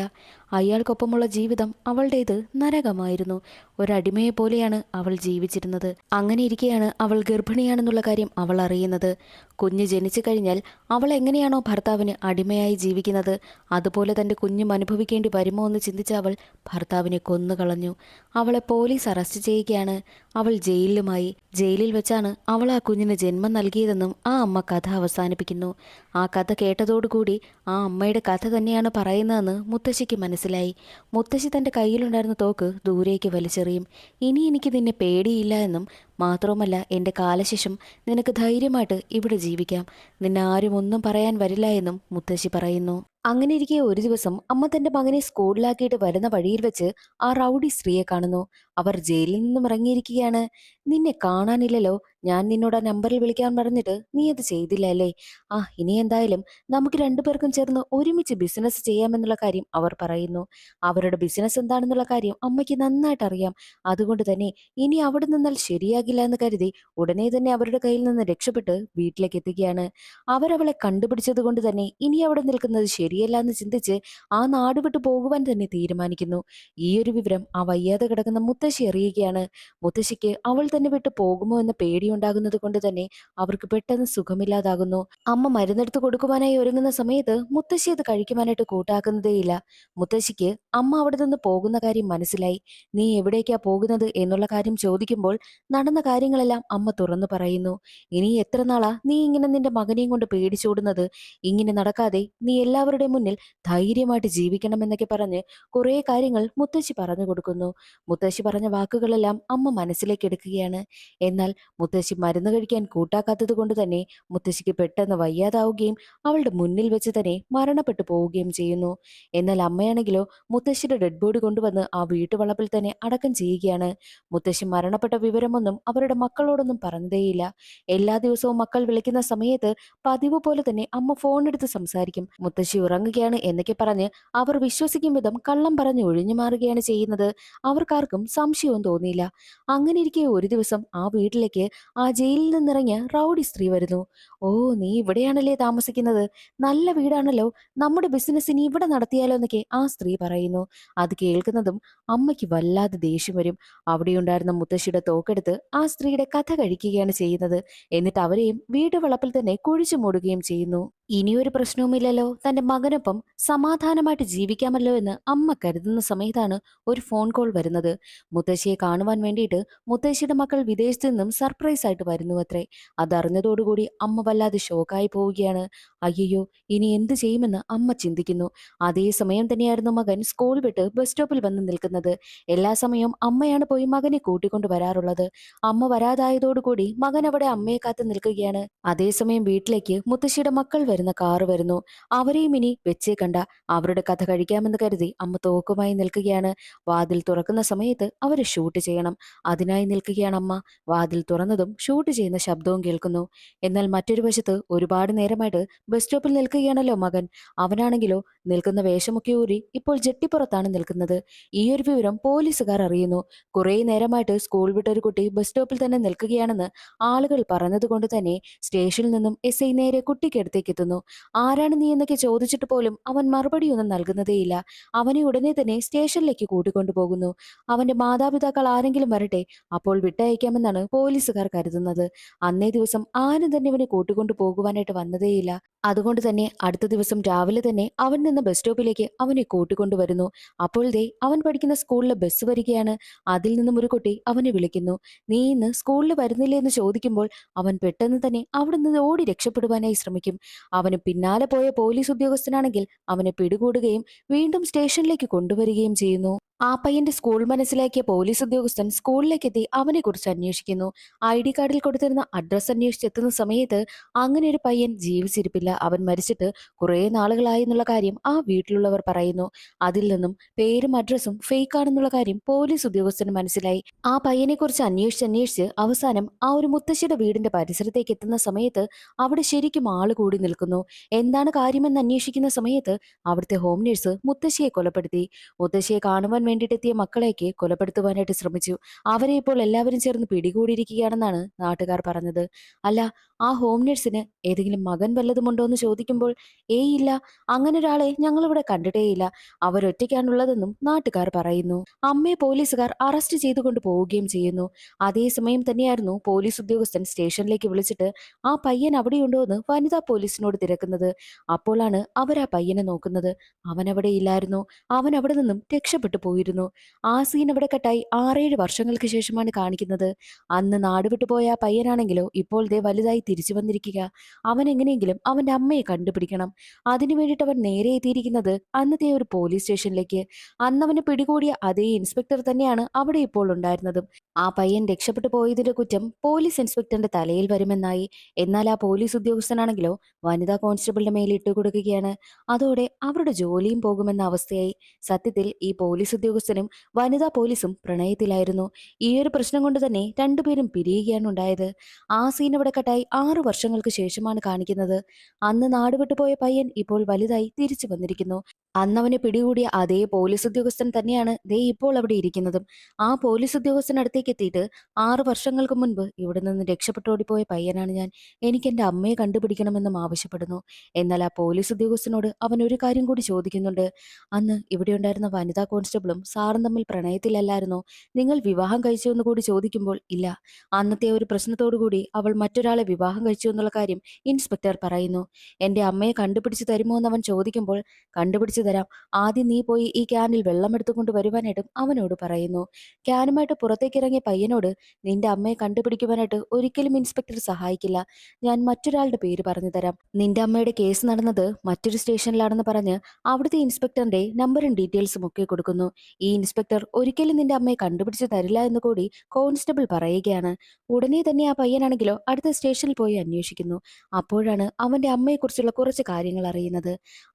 അയാൾക്കൊപ്പമുള്ള ജീവിതം അവളുടേത് നരകമായിരുന്നു. ഒരടിമയെ പോലെയാണ് അവൾ ജീവിച്ചിരുന്നത്. അങ്ങനെ ഇരിക്കെയാണ് അവൾ ഗർഭിണിയാണെന്നുള്ള കാര്യം അവൾ അറിയുന്നത്. കുഞ്ഞ് ജനിച്ചു കഴിഞ്ഞാൽ അവൾ എങ്ങനെയാണോ ഭർത്താവിന് അടിമയായി ജീവിക്കുന്നത്. അതുപോലെ തൻ്റെ കുഞ്ഞും അനുഭവിക്കേണ്ടി വരുമോ എന്ന് ചിന്തിച്ച അവൾ ഭർത്താവിനെ കൊന്നുകളഞ്ഞു. അവളെ പോലീസ് അറസ്റ്റ് ചെയ്യുകയാണ്. അവൾ ജയിലിലുമായി. ജയിലിൽ വെച്ചാണ് അവൾ ആ കുഞ്ഞിന് ജന്മം നൽകിയതെന്നും ആ അമ്മ കഥ അവസാനിപ്പിക്കുന്നു. ആ കഥ കേട്ടതോടുകൂടി ആ അമ്മയുടെ കഥ തന്നെയാണ് പറയുന്നതെന്ന് മുത്തശ്ശിക്ക് മനസ്സിലായി. മുത്തശ്ശി തൻ്റെ കയ്യിലുണ്ടായിരുന്ന തോക്ക് ദൂരേക്ക് വലിച്ചെറിയും. ഇനി എനിക്ക് നിന്നെ പേടിയില്ല എന്നും മാത്രവുമല്ല എൻ്റെ കാലശേഷം നിനക്ക് ധൈര്യമായിട്ട് ഇവിടെ ജീവിക്കാം. നിന്നെ ആരും ഒന്നും പറയാൻ വരില്ല എന്നും മുത്തശ്ശി പറയുന്നു. അങ്ങനെ ഇരിക്കെ ഒരു ദിവസം അമ്മ തന്റെ മകനെ സ്കൂളിലാക്കിയിട്ട് വരുന്ന വഴിയിൽ വെച്ച് ആ റൗഡി സ്ത്രീയെ കാണുന്നു. അവർ ജയിലിൽ നിന്നും ഇറങ്ങിയിരിക്കുകയാണ്. നിന്നെ കാണാനില്ലല്ലോ, ഞാൻ നിന്നോട് ആ നമ്പറിൽ വിളിക്കാൻ പറഞ്ഞിട്ട് നീ അത് ചെയ്തില്ല അല്ലേ? ഇനി എന്തായാലും നമുക്ക് രണ്ടുപേർക്കും ചേർന്ന് ഒരുമിച്ച് ബിസിനസ് ചെയ്യാമെന്നുള്ള കാര്യം അവർ പറയുന്നു. അവരുടെ ബിസിനസ് എന്താണെന്നുള്ള കാര്യം അമ്മയ്ക്ക് നന്നായിട്ട് അറിയാം. അതുകൊണ്ട് തന്നെ ഇനി അവിടെ നിന്നാൽ ശരിയാകില്ല എന്ന് കരുതി ഉടനെ തന്നെ അവരുടെ കയ്യിൽ നിന്ന് രക്ഷപ്പെട്ട് വീട്ടിലേക്ക് എത്തുകയാണ്. അവരവളെ കണ്ടുപിടിച്ചത് കൊണ്ട് തന്നെ ഇനി അവിടെ നിൽക്കുന്നത് ശരിയല്ല എന്ന് ചിന്തിച്ച് ആ നാട് വിട്ടു പോകുവാൻ തന്നെ തീരുമാനിക്കുന്നു. ഈ ഒരു വിവരം ആ വയ്യാതെ കിടക്കുന്ന മുത്തശ്ശി അറിയുകയാണ്. മുത്തശ്ശിക്ക് അവൾ തന്നെ വിട്ടു പോകുമോ എന്ന പേടിയുണ്ടാകുന്നത് കൊണ്ട് തന്നെ അവർക്ക് പെട്ടെന്ന് സുഖമില്ലാതാകുന്നു. അമ്മ മരുന്നെടുത്ത് കൊടുക്കുവാനായി ഒരുങ്ങുന്ന സമയത്ത് മുത്തശ്ശി അത് കഴിക്കുവാനായിട്ട് കൂട്ടാക്കുന്നതേയില്ല. മുത്തശ്ശിക്ക് അമ്മ അവിടെ നിന്ന് പോകുന്ന കാര്യം മനസ്സിലായി. നീ എവിടേക്കാ പോകുന്നത് എന്നുള്ള കാര്യം ചോദിക്കുമ്പോൾ നടന്ന കാര്യങ്ങളെല്ലാം അമ്മ തുറന്നു പറയുന്നു. ഇനി എത്ര നാളാ നീ ഇങ്ങനെ നിന്റെ മകനെയും കൊണ്ട് പേടിച്ചോടുന്നത്? ഇങ്ങനെ നടക്കാതെ നീ എല്ലാവരുടെയും മുന്നിൽ ധൈര്യമായിട്ട് ജീവിക്കണമെന്നൊക്കെ പറഞ്ഞ് കുറേ കാര്യങ്ങൾ മുത്തശ്ശി പറഞ്ഞു കൊടുക്കുന്നു. മുത്തശ്ശി പറഞ്ഞ വാക്കുകളെല്ലാം അമ്മ മനസ്സിലേക്ക് എടുക്കുകയാണ്. എന്നാൽ മുത്തശ്ശി മരുന്ന് കഴിക്കാൻ കൂട്ടാക്കാത്തത് കൊണ്ട് തന്നെ മുത്തശ്ശിക്ക് പെട്ടെന്ന് വയ്യാതാവുകയും അവളുടെ മുന്നിൽ വെച്ച് തന്നെ മരണപ്പെട്ടു പോവുകയും ചെയ്യുന്നു. എന്നാൽ അമ്മയാണെങ്കിലോ മുത്തശ്ശിയുടെ ഡെഡ് ബോഡി കൊണ്ടുവന്ന് ആ വീട്ടുവളപ്പിൽ തന്നെ അടക്കം ചെയ്യുകയാണ്. മുത്തശ്ശി മരണപ്പെട്ട വിവരമൊന്നും അവരുടെ മക്കളോടൊന്നും പറഞ്ഞതേയില്ല. എല്ലാ ദിവസവും മക്കൾ വിളിക്കുന്ന സമയത്ത് പതിവ് പോലെ തന്നെ അമ്മ ഫോൺ എടുത്ത് സംസാരിക്കും. മുത്തശ്ശി ഉറങ്ങുകയാണ് എന്നൊക്കെ പറഞ്ഞ് അവർ വിശ്വസിക്കും വിധം കള്ളം പറഞ്ഞ് ഒഴിഞ്ഞു മാറുകയാണ് ചെയ്യുന്നത്. അവർക്കാർക്കും സംശയവും തോന്നിയില്ല. അങ്ങനെ ഇരിക്കെ ഒരു ദിവസം ആ വീട്ടിലേക്ക് ആ ജയിലിൽ നിന്നിറങ്ങിയ റൗഡി സ്ത്രീ വരുന്നു. ഓ, നീ ഇവിടെയാണല്ലേ താമസിക്കുന്നത്? നല്ല വീടാണല്ലോ, നമ്മുടെ ബിസിനസ് ഇനി ഇവിടെ നടത്തിയാലോ എന്നൊക്കെ ആ സ്ത്രീ പറയുന്നു. അത് കേൾക്കുന്നതും അമ്മയ്ക്ക് വല്ലാതെ ദേഷ്യം വരും. അവിടെയുണ്ടായിരുന്ന മുത്തശ്ശിയുടെ തോക്കെടുത്ത് ആ സ്ത്രീയുടെ കഥ കഴിക്കുകയാണ് ചെയ്യുന്നത്. എന്നിട്ട് അവരെയും വീട്ടുവളപ്പിൽ തന്നെ കുഴിച്ചു മൂടുകയും ചെയ്യുന്നു. ഇനിയൊരു പ്രശ്നവുമില്ലല്ലോ, തന്റെ മകനൊപ്പം സമാധാനമായിട്ട് ജീവിക്കാമല്ലോ എന്ന് അമ്മ കരുതുന്ന സമയത്താണ് ഒരു ഫോൺ കോൾ വരുന്നത്. മുത്തശ്ശിയെ കാണുവാൻ വേണ്ടിയിട്ട് മുത്തശ്ശിയുടെ മക്കൾ വിദേശത്ത് നിന്നും സർപ്രൈസ് ആയിട്ട് വരുന്നു അത്രേ. അതറിഞ്ഞതോടുകൂടി അമ്മ വല്ലാതെ ഷോക്കായി പോവുകയാണ്. അയ്യോ, ഇനി എന്ത് ചെയ്യുമെന്ന് അമ്മ ചിന്തിക്കുന്നു. അതേ സമയം തന്നെയായിരുന്നു മകൻ സ്കൂൾ വിട്ട് ബസ് സ്റ്റോപ്പിൽ വന്ന് നിൽക്കുന്നത്. എല്ലാ സമയവും അമ്മയാണ് പോയി മകനെ കൂട്ടിക്കൊണ്ട് വരാറുള്ളത്. അമ്മ വരാതായതോടുകൂടി മകൻ അവിടെ അമ്മയെ കാത്ത് നിൽക്കുകയാണ്. അതേസമയം വീട്ടിലേക്ക് മുത്തശ്ശിയുടെ മക്കൾ വരുന്ന കാറ് വരുന്നു. അവരെയും ഇനി വെച്ചേ കണ്ട, അവരുടെ കഥ കഴിക്കാമെന്ന് കരുതി അമ്മ തോക്കുമായി നിൽക്കുകയാണ്. വാതിൽ തുറക്കുന്ന സമയത്ത് അവരെ ഷൂട്ട് ചെയ്യണം. അതിനായി നിൽക്കുകയാണ് അമ്മ. വാതിൽ തുറന്നതും ഷൂട്ട് ചെയ്യുന്ന ശബ്ദവും കേൾക്കുന്നു. എന്നാൽ മറ്റൊരു വശത്ത് ഒരുപാട് നേരമായിട്ട് ബസ് സ്റ്റോപ്പിൽ നിൽക്കുകയാണല്ലോ മകൻ. അവനാണെങ്കിലോ നിൽക്കുന്ന വേഷമൊക്കെ ഊരി ഇപ്പോൾ ജെട്ടിപ്പുറത്താണ് നിൽക്കുന്നത്. ഈ ഒരു വിവരം പോലീസുകാർ അറിയുന്നു. കുറേ നേരമായിട്ട് സ്കൂൾ വിട്ടൊരു കുട്ടി ബസ് സ്റ്റോപ്പിൽ തന്നെ നിൽക്കുകയാണെന്ന് ആളുകൾ പറഞ്ഞതുകൊണ്ട് തന്നെ സ്റ്റേഷനിൽ നിന്നും SI നേരെ കുട്ടിക്കടുത്തേക്ക് എത്തുന്നു. ആരാണ് നീ എന്നൊക്കെ ചോദിച്ചിട്ട് പോലും അവൻ മറുപടിയൊന്നും നൽകുന്നതേയില്ല. അവനെ ഉടനെ തന്നെ സ്റ്റേഷനിലേക്ക് കൂട്ടിക്കൊണ്ടു പോകുന്നു. അവന്റെ മാതാപിതാക്കൾ ആരെങ്കിലും വരട്ടെ, അപ്പോൾ വിട്ടയക്കാമെന്നാണ് പോലീസുകാർ കരുതുന്നത്. അന്നേ ദിവസം ആരും തന്നെ ഇവനെ കൂട്ടിക്കൊണ്ടു പോകുവാനായിട്ട് വന്നതേയില്ല. അതുകൊണ്ട് തന്നെ അടുത്ത ദിവസം രാവിലെ തന്നെ അവൻ നിന്ന ബസ് സ്റ്റോപ്പിലേക്ക് അവനെ കൂട്ടിക്കൊണ്ടുവരുന്നു. അപ്പോൾ ദേ അവൻ പഠിക്കുന്ന സ്കൂളിലെ ബസ് വരികയാണ്. അതിൽ നിന്നും ഒരു കുട്ടി അവനെ വിളിക്കുന്നു. നീ ഇന്ന് സ്കൂളിൽ വരുന്നില്ലേ എന്ന് ചോദിക്കുമ്പോൾ അവൻ പെട്ടെന്ന് തന്നെ അവിടെ നിന്ന് ഓടി രക്ഷപ്പെടുവാനായി ശ്രമിക്കും. അവന് പിന്നാലെ പോയ പോലീസ് ഉദ്യോഗസ്ഥനാണെങ്കിൽ അവനെ പിടികൂടുകയും വീണ്ടും സ്റ്റേഷനിലേക്ക് കൊണ്ടുവരികയും ചെയ്യുന്നു. ആ പയ്യന്റെ സ്കൂൾ മനസ്സിലാക്കിയ പോലീസ് ഉദ്യോഗസ്ഥൻ സ്കൂളിലേക്ക് എത്തി അവനെ കുറിച്ച് അന്വേഷിക്കുന്നു. ID കാർഡിൽ കൊടുത്തിരുന്ന അഡ്രസ് അന്വേഷിച്ചെത്തുന്ന സമയത്ത് അങ്ങനെ ഒരു പയ്യൻ ജീവിച്ചിരിപ്പില്ല. അവൻ മരിച്ചിട്ട് കുറേ നാളുകളായി എന്നുള്ള കാര്യം ആ വീട്ടിലുള്ളവർ പറയുന്നു. അതിൽ നിന്നും പേരും അഡ്രസ്സും ഫേക്ക് ആണെന്നുള്ള കാര്യം പോലീസ് ഉദ്യോഗസ്ഥന് മനസ്സിലായി. ആ പയ്യനെ കുറിച്ച് അന്വേഷിച്ച് അവസാനം ആ ഒരു മുത്തശ്ശിയുടെ വീടിന്റെ പരിസരത്തേക്ക് എത്തുന്ന സമയത്ത് അവിടെ ശരിക്കും ആള് കൂടി നിൽക്കുന്നു. എന്താണ് കാര്യമെന്ന് അന്വേഷിക്കുന്ന സമയത്ത് അവിടുത്തെ ഹോം നേഴ്സ് മുത്തശ്ശിയെ കൊലപ്പെടുത്തി. മുത്തശ്ശിയെ കാണുവാൻ വേണ്ടിയിട്ടെത്തിയ മക്കളെയൊക്കെ കൊലപ്പെടുത്തുവാനായിട്ട് ശ്രമിച്ചു. അവരെ ഇപ്പോൾ എല്ലാവരും ചേർന്ന് പിടികൂടിയിരിക്കുകയാണെന്നാണ് നാട്ടുകാർ പറഞ്ഞത്. അല്ല, ആ ഹോം നഴ്സിന് ഏതെങ്കിലും മകൻ വല്ലതുമുണ്ടോ എന്ന് ചോദിക്കുമ്പോൾ, ഏയ് ഇല്ല, അങ്ങനെ ഒരാളെ ഞങ്ങളിവിടെ കണ്ടിട്ടേയില്ല, അവരൊറ്റയ്ക്കാണുള്ളതെന്നും നാട്ടുകാർ പറയുന്നു. അമ്മയെ പോലീസുകാർ അറസ്റ്റ് ചെയ്തുകൊണ്ട് പോവുകയും ചെയ്യുന്നു. അതേസമയം തന്നെയായിരുന്നു പോലീസ് ഉദ്യോഗസ്ഥൻ സ്റ്റേഷനിലേക്ക് വിളിച്ചിട്ട് ആ പയ്യൻ അവിടെയുണ്ടോ എന്ന് വനിതാ പോലീസിനോട് തിരക്കുന്നത്. അപ്പോഴാണ് അവർ ആ പയ്യനെ നോക്കുന്നത്. അവൻ അവിടെ ഇല്ലായിരുന്നു. അവൻ അവിടെ നിന്നും രക്ഷപ്പെട്ടു പോയിരുന്നു. ആ സീൻ അവിടെ കട്ടായി 6-7 വർഷങ്ങൾക്ക് ശേഷമാണ് കാണിക്കുന്നത്. അന്ന് നാടുവിട്ടു പോയ ആ പയ്യനാണെങ്കിലോ ഇപ്പോൾ ദേ വലുതായി തിരിച്ചു വന്നിരിക്കുക. അവൻ എങ്ങനെയെങ്കിലും അവന്റെ അമ്മയെ കണ്ടുപിടിക്കണം. അതിനു വേണ്ടിയിട്ട് അവൻ നേരെ എത്തിയിരിക്കുന്നത് അന്നത്തെ ഒരു പോലീസ് സ്റ്റേഷനിലേക്ക്. അന്ന് അവനെ പിടികൂടിയ അതേ ഇൻസ്പെക്ടർ തന്നെയാണ് അവിടെ ഇപ്പോൾ ഉണ്ടായിരുന്നതും. ആ പയ്യൻ രക്ഷപ്പെട്ടു പോയതിന്റെ കുറ്റം പോലീസ് ഇൻസ്പെക്ടറിന്റെ തലയിൽ വരുമെന്നായി. എന്നാൽ ആ പോലീസ് ഉദ്യോഗസ്ഥനാണെങ്കിലോ വനിതാ കോൺസ്റ്റബിളിന്റെ മേൽ ഇട്ടുകൊടുക്കുകയാണ്. അതോടെ അവരുടെ ജോലിയും പോകുമെന്ന അവസ്ഥയായി. സത്യത്തിൽ ഈ പോലീസ് ഉദ്യോഗസ്ഥനും വനിതാ പോലീസും പ്രണയത്തിലായിരുന്നു. ഈ ഒരു പ്രശ്നം കൊണ്ട് തന്നെ രണ്ടുപേരും പിരിയുകയാണ് ഉണ്ടായത്. ആ സീൻ അവിടെ കട്ടായി 6 വർഷങ്ങൾക്ക് ശേഷമാണ് കാണിക്കുന്നത്. അന്ന് നാടുവിട്ടു പോയ പയ്യൻ ഇപ്പോൾ വലുതായി തിരിച്ചു വന്നിരിക്കുന്നു. അന്നവനെ പിടികൂടിയ അതേ പോലീസ് ഉദ്യോഗസ്ഥൻ തന്നെയാണ് ദേ ഇപ്പോൾ അവിടെ ഇരിക്കുന്നതും. ആ പോലീസ് ഉദ്യോഗസ്ഥനടുത്തേക്ക് എത്തിയിട്ട്, 6 വർഷങ്ങൾക്ക് മുൻപ് ഇവിടെ നിന്ന് രക്ഷപ്പെട്ടോടിപ്പോയ പയ്യനാണ് ഞാൻ, എനിക്ക് എന്റെ അമ്മയെ കണ്ടുപിടിക്കണമെന്നും ആവശ്യപ്പെടുന്നു. എന്നാൽ ആ പോലീസ് ഉദ്യോഗസ്ഥനോട് അവൻ ഒരു കാര്യം കൂടി ചോദിക്കുന്നുണ്ട്. അന്ന് ഇവിടെ ഉണ്ടായിരുന്ന വനിതാ കോൺസ്റ്റബിളും സാറും തമ്മിൽ പ്രണയത്തിലല്ലായിരുന്നോ? നിങ്ങൾ വിവാഹം കഴിച്ചു എന്ന് കൂടി ചോദിക്കുമ്പോൾ, ഇല്ല, അന്നത്തെ ഒരു പ്രശ്നത്തോടുകൂടി അവൾ മറ്റൊരാളെ വിവാഹം കഴിച്ചു എന്നുള്ള കാര്യം ഇൻസ്പെക്ടർ പറയുന്നു. എന്റെ അമ്മയെ കണ്ടുപിടിച്ചു തരുമോ എന്ന് അവൻ ചോദിക്കുമ്പോൾ, കണ്ടുപിടിച്ചു തരാം, ആദ്യം നീ പോയി ഈ ക്യാനിൽ വെള്ളം എടുത്തുകൊണ്ട് വരുവാനായിട്ടും അവനോട് പറയുന്നു. ക്യാനുമായിട്ട് പുറത്തേക്കിറങ്ങിയ പയ്യനോട്, നിന്റെ അമ്മയെ കണ്ടുപിടിക്കുവാനായിട്ട് ഒരിക്കലും ഇൻസ്പെക്ടർ സഹായിക്കില്ല, ഞാൻ മറ്റൊരാളുടെ പേര് പറഞ്ഞു തരാം, നിന്റെ അമ്മയുടെ കേസ് നടന്നത് മറ്റൊരു സ്റ്റേഷനിലാണെന്ന് പറഞ്ഞ് അവിടുത്തെ ഇൻസ്പെക്ടറിന്റെ നമ്പറും ഡീറ്റെയിൽസും ഒക്കെ കൊടുക്കുന്നു. ഈ ഇൻസ്പെക്ടർ ഒരിക്കലും നിന്റെ അമ്മയെ കണ്ടുപിടിച്ച് തരില്ല എന്ന് കൂടി കോൺസ്റ്റബിൾ പറയുകയാണ്. ഉടനെ തന്നെ ആ പയ്യനാണെങ്കിലോ അടുത്ത സ്റ്റേഷനിൽ പോയി അന്വേഷിക്കുന്നു. അപ്പോഴാണ് അവന്റെ അമ്മയെക്കുറിച്ചുള്ള കുറച്ച് കാര്യങ്ങൾ അറിയുന്നത്.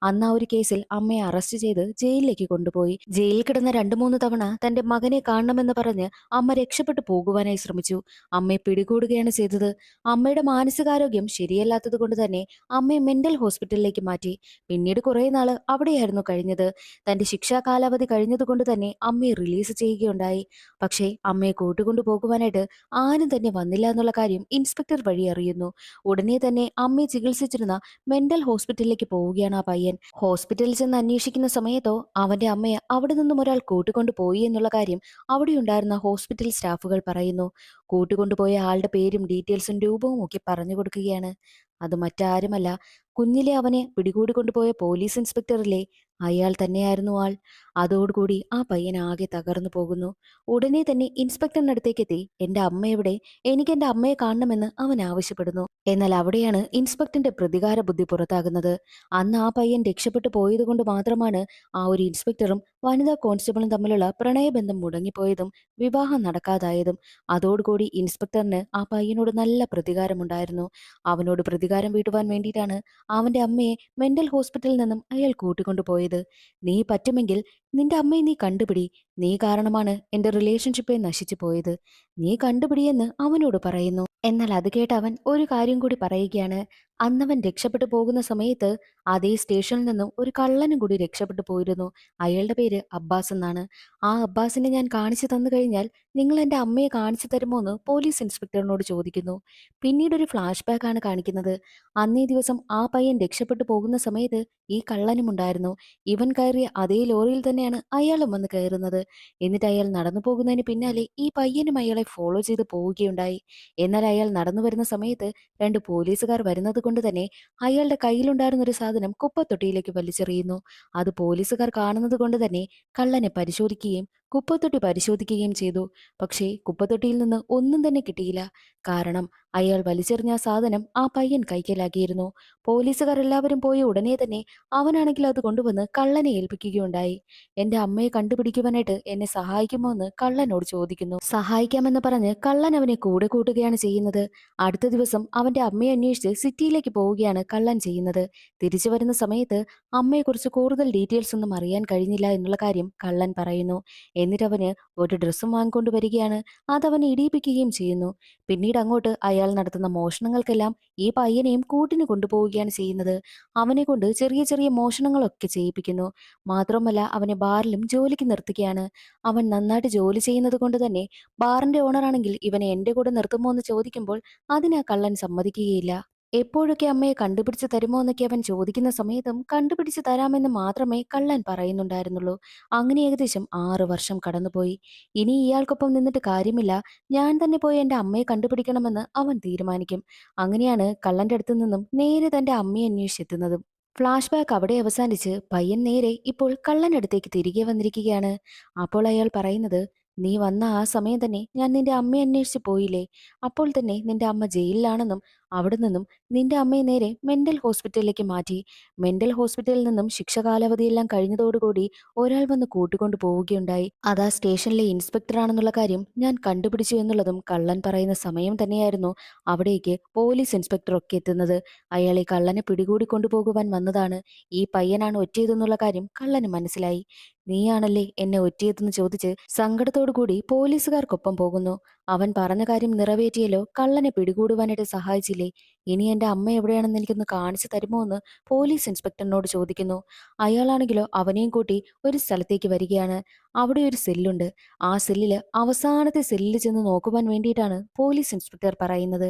അന്ന് ആ ഒരു കേസിൽ അമ്മയെ അറസ്റ്റ് ചെയ്ത് ജയിലിലേക്ക് കൊണ്ടുപോയി. ജയിലിൽ കിടന്ന 2-3 തവണ തന്റെ മകനെ കാണണമെന്ന് പറഞ്ഞ് അമ്മ രക്ഷപ്പെട്ടു പോകുവാനായി ശ്രമിച്ചു. അമ്മയെ പിടികൂടുകയാണ് ചെയ്തത്. അമ്മയുടെ മാനസികാരോഗ്യം ശരിയല്ലാത്തത് കൊണ്ട് തന്നെ അമ്മയെ മെന്റൽ ഹോസ്പിറ്റലിലേക്ക് മാറ്റി. പിന്നീട് കുറെ നാള് അവിടെയായിരുന്നു കഴിഞ്ഞത്. തന്റെ ശിക്ഷാ കാലാവധി കഴിഞ്ഞതുകൊണ്ട് തന്നെ അമ്മയെ റിലീസ് ചെയ്യുകയുണ്ടായി. പക്ഷേ അമ്മയെ കൂട്ടുകൊണ്ടു പോകുവാനായിട്ട് ആരും തന്നെ വന്നില്ല എന്നുള്ള കാര്യം ഇൻസ്പെക്ടർ വഴി അറിയുന്നു. ഉടനെ തന്നെ അമ്മയെ ചികിത്സിച്ചിരുന്ന മെന്റൽ ഹോസ്പിറ്റലിലേക്ക് പോവുകയാണ് ആ പയ്യൻ. ഹോസ്പിറ്റലിൽ ചെന്ന് അന്വേഷിക്കുന്ന സമയത്തോ അവന്റെ അമ്മയെ അവിടെ നിന്നും ഒരാൾ കൂട്ടിക്കൊണ്ടു പോയി എന്നുള്ള കാര്യം അവിടെയുണ്ടായിരുന്ന ഹോസ്പിറ്റൽ സ്റ്റാഫുകൾ പറയുന്നു. കൂട്ടിക്കൊണ്ടുപോയ ആളുടെ പേരും ഡീറ്റെയിൽസും രൂപവും ഒക്കെ പറഞ്ഞു കൊടുക്കുകയാണ്. അത് മറ്റാരുമല്ല, കുഞ്ഞിലെ അവനെ പിടികൂടിക്കൊണ്ടുപോയ പോലീസ് ഇൻസ്പെക്ടറിലെ അയാൾ തന്നെയായിരുന്നു ആൾ. അതോടുകൂടി ആ പയ്യൻ ആകെ തകർന്നു പോകുന്നു. ഉടനെ തന്നെ ഇൻസ്പെക്ടറിനടുത്തേക്കെത്തി, എന്റെ അമ്മ എവിടെ, എനിക്ക് എന്റെ അമ്മയെ കാണണമെന്ന് അവൻ ആവശ്യപ്പെടുന്നു. എന്നാൽ അവിടെയാണ് ഇൻസ്പെക്ടറിന്റെ പ്രതികാര ബുദ്ധി പുറത്താകുന്നത്. അന്ന് ആ പയ്യൻ രക്ഷപ്പെട്ടു പോയതുകൊണ്ട് മാത്രമാണ് ആ ഒരു ഇൻസ്പെക്ടറും വനിതാ കോൺസ്റ്റബിളും തമ്മിലുള്ള പ്രണയബന്ധം മുടങ്ങിപ്പോയതും വിവാഹം നടക്കാതായതും. അതോടുകൂടി ഇൻസ്പെക്ടറിന് ആ പയ്യനോട് നല്ല പ്രതികാരമുണ്ടായിരുന്നു. അവനോട് പ്രതികാരം വീട്ടുവാൻ വേണ്ടിയിട്ടാണ് അവന്റെ അമ്മയെ മെന്റൽ ഹോസ്പിറ്റലിൽ നിന്നും അയാൾ കൂട്ടിക്കൊണ്ടുപോയത്. നീ പറ്റുമെങ്കിൽ നിന്റെ അമ്മയെ നീ കണ്ടുപിടി, നീ കാരണമാണ് എന്റെ റിലേഷൻഷിപ്പെ നശിച്ചു പോയത്, നീ കണ്ടുപിടിയെന്ന് അവനോട് പറയുന്നു. എന്നാൽ അത് കേട്ട് അവൻ ഒരു കാര്യം കൂടി പറയുകയാണ്. അന്നവൻ രക്ഷപ്പെട്ടു പോകുന്ന സമയത്ത് അതേ സ്റ്റേഷനിൽ നിന്നും ഒരു കള്ളനും കൂടി രക്ഷപ്പെട്ടു പോയിരുന്നു. അയാളുടെ പേര് അബ്ബാസ് എന്നാണ്. ആ അബ്ബാസിനെ ഞാൻ കാണിച്ചു തന്നു കഴിഞ്ഞാൽ നിങ്ങൾ എന്റെ അമ്മയെ കാണിച്ചു തരുമോ എന്ന് പോലീസ് ഇൻസ്പെക്ടറിനോട് ചോദിക്കുന്നു. പിന്നീട് ഒരു ഫ്ലാഷ് ബാക്ക് ആണ് കാണിക്കുന്നത്. അന്നേ ദിവസം ആ പയ്യൻ രക്ഷപ്പെട്ടു പോകുന്ന സമയത്ത് ഈ കള്ളനും ഉണ്ടായിരുന്നു. ഇവൻ കയറിയ അതേ ലോറിയിൽ തന്നെയാണ് അയാളും വന്ന് കയറുന്നത്. എന്നിട്ട് അയാൾ നടന്നു പോകുന്നതിന് പിന്നാലെ ഈ പയ്യനും അയാളെ ഫോളോ ചെയ്ത് പോവുകയുണ്ടായി. എന്നാൽ അയാൾ നടന്നു വരുന്ന സമയത്ത് 2 പോലീസുകാർ വരുന്നത് കൊണ്ട് തന്നെ അയാളുടെ കയ്യിലുണ്ടായിരുന്ന ഒരു സാധനം കുപ്പത്തൊട്ടിയിലേക്ക് വലിച്ചെറിയുന്നു. അത് പോലീസുകാർ കാണുന്നത് കൊണ്ട് തന്നെ കള്ളനെ പരിശോധിക്കുകയും കുപ്പത്തൊട്ടി പരിശോധിക്കുകയും ചെയ്തു. പക്ഷേ കുപ്പത്തൊട്ടിയിൽ നിന്ന് ഒന്നും തന്നെ കിട്ടിയില്ല. കാരണം അയാൾ വലിച്ചെറിഞ്ഞ ആ സാധനം ആ പയ്യൻ കൈക്കലാക്കിയിരുന്നു. പോലീസുകാർ എല്ലാവരും പോയ ഉടനെ തന്നെ അവനാണെങ്കിൽ അത് കൊണ്ടുവന്ന് കള്ളനെ ഏൽപ്പിക്കുകയുണ്ടായി. എന്റെ അമ്മയെ കണ്ടുപിടിക്കുവാനായിട്ട് എന്നെ സഹായിക്കുമോ എന്ന് കള്ളനോട് ചോദിക്കുന്നു. സഹായിക്കാമെന്ന് പറഞ്ഞ് കള്ളൻ അവനെ കൂടെ കൂട്ടുകയാണ് ചെയ്യുന്നത്. അടുത്ത ദിവസം അവന്റെ അമ്മയെ അന്വേഷിച്ച് സിറ്റിയിലേക്ക് പോവുകയാണ് കള്ളൻ ചെയ്യുന്നത്. തിരിച്ചു വരുന്ന സമയത്ത് അമ്മയെക്കുറിച്ച് കൂടുതൽ ഡീറ്റെയിൽസ് ഒന്നും അറിയാൻ കഴിഞ്ഞില്ല എന്നുള്ള കാര്യം കള്ളൻ പറയുന്നു. എന്നിട്ട് അവന് ഒരു ഡ്രസ്സും വാങ്ങിക്കൊണ്ട് വരികയാണ്. അതവനെ ഇടിയിപ്പിക്കുകയും ചെയ്യുന്നു. പിന്നീട് അങ്ങോട്ട് അയാൾ നടത്തുന്ന മോഷണങ്ങൾക്കെല്ലാം ഈ പയ്യനെയും കൂട്ടിന് കൊണ്ടുപോവുകയാണ് ചെയ്യുന്നത്. അവനെ കൊണ്ട് ചെറിയ ചെറിയ മോഷണങ്ങളൊക്കെ ചെയ്യിപ്പിക്കുന്നു. മാത്രമല്ല അവനെ ബാറിലും ജോലിക്ക് നിർത്തുകയാണ്. അവൻ നന്നായിട്ട് ജോലി ചെയ്യുന്നത് കൊണ്ട് തന്നെ ബാറിന്റെ ഓണറാണെങ്കിൽ ഇവനെ എന്റെ കൂടെ നിർത്തുമോ എന്ന് ചോദിക്കുമ്പോൾ അതിന് ആ കള്ളൻ സമ്മതിക്കുകയില്ല. എപ്പോഴൊക്കെ അമ്മയെ കണ്ടുപിടിച്ച് തരുമോ എന്നൊക്കെ അവൻ ചോദിക്കുന്ന സമയത്തും കണ്ടുപിടിച്ച് തരാമെന്ന് മാത്രമേ കള്ളൻ പറയുന്നുണ്ടായിരുന്നുള്ളൂ. അങ്ങനെ ഏകദേശം 6 വർഷം കടന്നുപോയി. ഇനി ഇയാൾക്കൊപ്പം നിന്നിട്ട് കാര്യമില്ല, ഞാൻ തന്നെ പോയി എന്റെ അമ്മയെ കണ്ടുപിടിക്കണമെന്ന് അവൻ തീരുമാനിക്കും. അങ്ങനെയാണ് കള്ളന്റെ അടുത്ത് നിന്നും നേരെ തന്റെ അമ്മയെ അന്വേഷിച്ചെത്തുന്നതും. ഫ്ലാഷ് ബാക്ക് അവിടെ അവസാനിച്ച് പയ്യൻ നേരെ ഇപ്പോൾ കള്ളനടുത്തേക്ക് തിരികെ വന്നിരിക്കുകയാണ്. അപ്പോൾ അയാൾ പറയുന്നത്, നീ വന്ന ആ സമയം തന്നെ ഞാൻ നിന്റെ അമ്മയെ അന്വേഷിച്ച് പോയില്ലേ? അപ്പോൾ തന്നെ നിന്റെ അമ്മ ജയിലിലാണെന്നും അവിടെ നിന്നും നിന്റെ അമ്മയെ നേരെ മെന്റൽ ഹോസ്പിറ്റലിലേക്ക് മാറ്റി. മെന്റൽ ഹോസ്പിറ്റലിൽ നിന്നും ശിക്ഷ കാലാവധിയെല്ലാം കഴിഞ്ഞതോടുകൂടി ഒരാൾ വന്ന് കൂട്ടിക്കൊണ്ടു പോവുകയുണ്ടായി. അതാ സ്റ്റേഷനിലെ ഇൻസ്പെക്ടർ ആണെന്നുള്ള കാര്യം ഞാൻ കണ്ടുപിടിച്ചു എന്നുള്ളതും കള്ളൻ പറയുന്ന സമയം തന്നെയായിരുന്നു അവിടേക്ക് പോലീസ് ഇൻസ്പെക്ടർ ഒക്കെ എത്തുന്നത്. അയാൾ ഈ കള്ളനെ പിടികൂടി കൊണ്ടുപോകുവാൻ വന്നതാണ്. ഈ പയ്യനാണ് ഒറ്റിയതെന്നുള്ള കാര്യം കള്ളന് മനസ്സിലായി. നീയാണല്ലേ എന്നെ ഒറ്റിയതെന്ന് ചോദിച്ച് സങ്കടത്തോടു കൂടി പോലീസുകാർക്കൊപ്പം പോകുന്നു. അവൻ പറഞ്ഞ കാര്യം നിറവേറ്റിയല്ലോ, കള്ളനെ പിടികൂടുവാനായിട്ട് സഹായിച്ചില്ലേ? ഇനി എന്റെ അമ്മ എവിടെയാണെന്ന് എനിക്കൊന്ന് കാണിച്ചു തരുമോ എന്ന് പോലീസ് ഇൻസ്പെക്ടറിനോട് ചോദിക്കുന്നു. അയാളാണെങ്കിലോ അവനെയും കൂട്ടി ഒരു സ്ഥലത്തേക്ക് വരികയാണ്. അവിടെ ഒരു സെല്ലുണ്ട്. ആ സെല്ലില് അവസാനത്തെ സെല്ലിൽ ചെന്ന് നോക്കുവാൻ വേണ്ടിയിട്ടാണ് പോലീസ് ഇൻസ്പെക്ടർ പറയുന്നത്.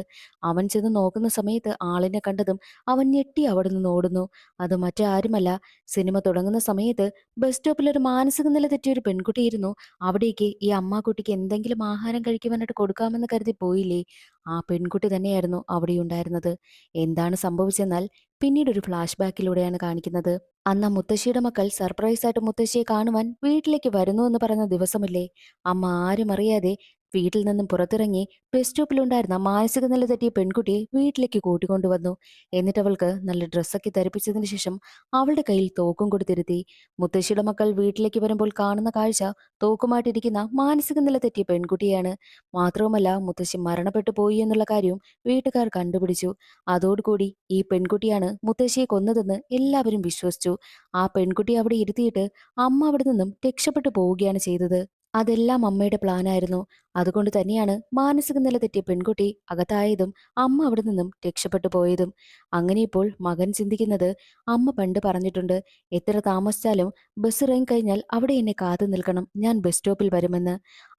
അവൻ ചെന്ന് നോക്കുന്ന സമയത്ത് ആളിനെ കണ്ടതും അവൻ ഞെട്ടി അവിടെ നിന്ന് ഓടുന്നു. അത് മറ്റാരുമല്ല, സിനിമ തുടങ്ങുന്ന സമയത്ത് ബസ് സ്റ്റോപ്പിൽ ഒരു മാനസിക നില തെറ്റിയ ഒരു പെൺകുട്ടിയിരുന്നു. അവിടേക്ക് ഈ അമ്മാക്കുട്ടിക്ക് എന്തെങ്കിലും ആഹാരം കഴിക്കുവാനായിട്ട് കൊടുക്കാമെന്ന് കരുതി പോയില്ലേ, ആ പെൺകുട്ടി തന്നെയായിരുന്നു അവിടെ ഉണ്ടായിരുന്നത്. എന്താണ് സംഭവിച്ചെന്നാൽ പിന്നീട് ഒരു ഫ്ലാഷ് ബാക്കിലൂടെയാണ് കാണിക്കുന്നത്. അന്ന് ആ മുത്തശ്ശിയുടെ മക്കൾ സർപ്രൈസ് ആയിട്ട് മുത്തശ്ശിയെ കാണുവാൻ വീട്ടിലേക്ക് വരുന്നു എന്ന് പറഞ്ഞ ദിവസമില്ലേ, അമ്മ ആരും അറിയാതെ വീട്ടിൽ നിന്നും പുറത്തിറങ്ങി ബസ് സ്റ്റോപ്പിലുണ്ടായിരുന്ന മാനസിക നില തെറ്റിയ പെൺകുട്ടിയെ വീട്ടിലേക്ക് കൂട്ടിക്കൊണ്ടുവന്നു. എന്നിട്ട് അവൾക്ക് നല്ല ഡ്രസ്സൊക്കെ ധരിപ്പിച്ചതിന് ശേഷം അവളുടെ കയ്യിൽ തോക്കും കൊടുത്തിരുത്തി. മുത്തശ്ശിയുടെ മക്കൾ വീട്ടിലേക്ക് വരുമ്പോൾ കാണുന്ന കാഴ്ച തോക്കുമായിട്ടിരിക്കുന്ന മാനസിക നില തെറ്റിയ പെൺകുട്ടിയാണ്. മാത്രവുമല്ല മുത്തശ്ശി മരണപ്പെട്ടു പോയി എന്നുള്ള കാര്യവും വീട്ടുകാർ കണ്ടുപിടിച്ചു. അതോടുകൂടി ഈ പെൺകുട്ടിയാണ് മുത്തശ്ശിയെ കൊന്നതെന്ന് എല്ലാവരും വിശ്വസിച്ചു. ആ പെൺകുട്ടിയെ അവിടെ ഇരുത്തിയിട്ട് അമ്മ അവിടെ നിന്നും രക്ഷപ്പെട്ടു പോവുകയാണ് ചെയ്തത്. അതെല്ലാം അമ്മയുടെ പ്ലാനായിരുന്നു. അതുകൊണ്ട് തന്നെയാണ് മാനസിക നില തെറ്റിയ പെൺകുട്ടി അകത്തായതും അമ്മ അവിടെ നിന്നും രക്ഷപ്പെട്ടു പോയതും. അങ്ങനെ ഇപ്പോൾ മകൻ ചിന്തിക്കുന്നത്, അമ്മ പണ്ട് പറഞ്ഞിട്ടുണ്ട്, എത്ര താമസിച്ചാലും ബസ് ഇറങ്ങിക്കഴിഞ്ഞാൽ അവിടെ എന്നെ കാത്തു നിൽക്കണം, ഞാൻ ബസ് സ്റ്റോപ്പിൽ വരുമെന്ന്.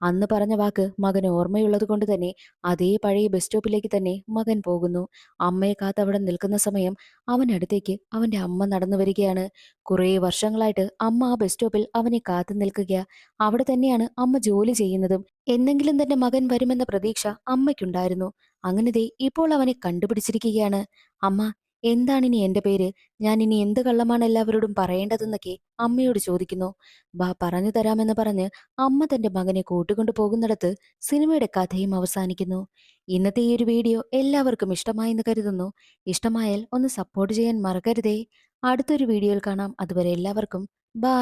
അന്ന് പറഞ്ഞ വാക്ക് മകന് ഓർമ്മയുള്ളത് കൊണ്ട് തന്നെ അതേ പഴയ ബസ് സ്റ്റോപ്പിലേക്ക് തന്നെ മകൻ പോകുന്നു. അമ്മയെ കാത്ത് അവിടെ നിൽക്കുന്ന സമയം അവനടുത്തേക്ക് അവന്റെ അമ്മ നടന്നു വരികയാണ്. കുറേ വർഷങ്ങളായിട്ട് അമ്മ ആ ബസ് സ്റ്റോപ്പിൽ അവനെ കാത്തു നിൽക്കുക. അവിടെ തന്നെയാണ് അമ്മ ജോലി ചെയ്യുന്നതും. എന്നെങ്കിലും തന്റെ മകൻ വരുമെന്ന പ്രതീക്ഷ അമ്മയ്ക്കുണ്ടായിരുന്നു. അങ്ങനെ ദേ ഇപ്പോൾ അവനെ കണ്ടുപിടിച്ചിരിക്കുകയാണ്. അമ്മ, എന്താണിനി എന്റെ പേര്? ഞാൻ ഇനി എന്ത് കള്ളമാണ് എല്ലാവരോടും പറയേണ്ടതെന്നൊക്കെ അമ്മയോട് ചോദിക്കുന്നു. ബാ പറഞ്ഞു തരാമെന്ന് പറഞ്ഞ് അമ്മ തന്റെ മകനെ കൂട്ടിക്കൊണ്ടു പോകുന്നിടത്ത് സിനിമയുടെ കഥയും അവസാനിക്കുന്നു. ഇന്നത്തെ ഈ ഒരു വീഡിയോ എല്ലാവർക്കും ഇഷ്ടമായെന്ന് കരുതുന്നു. ഇഷ്ടമായാൽ ഒന്ന് സപ്പോർട്ട് ചെയ്യാൻ മറക്കരുതേ. അടുത്തൊരു വീഡിയോയിൽ കാണാം. അതുവരെ എല്ലാവർക്കും ബൈ.